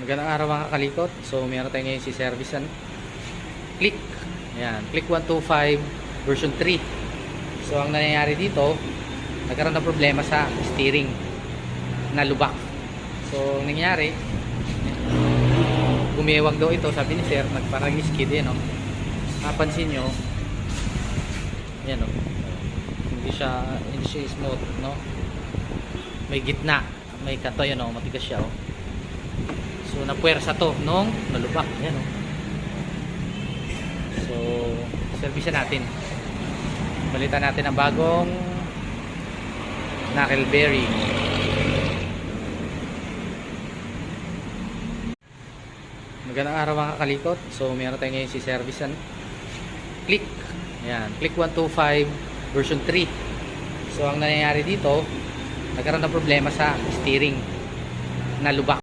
Magandang araw mga kalikot. So meron tayo ngayon si service Click. Ayan, Click 125 version 3. So ang nangyayari dito, nagkaroon ng problema sa steering na lubak. So ang nangyayari, gumiwag daw ito, sabi ni sir, nagparang skid yan, no? Napansin nyo, yan, no? Hindi siya smooth, no? May gitna, may kanto, yan, no? Matigas siya, oh. So napuwersa to nung nalubak, yan, oh. So service natin, balitan natin ang bagong knuckle bearing. Magandang araw mga kalikot. So meron tayo ngayon si service Click. Ayan, Click 125 version 3. So ang nangyayari dito, nagkaroon ng problema sa steering na lubak.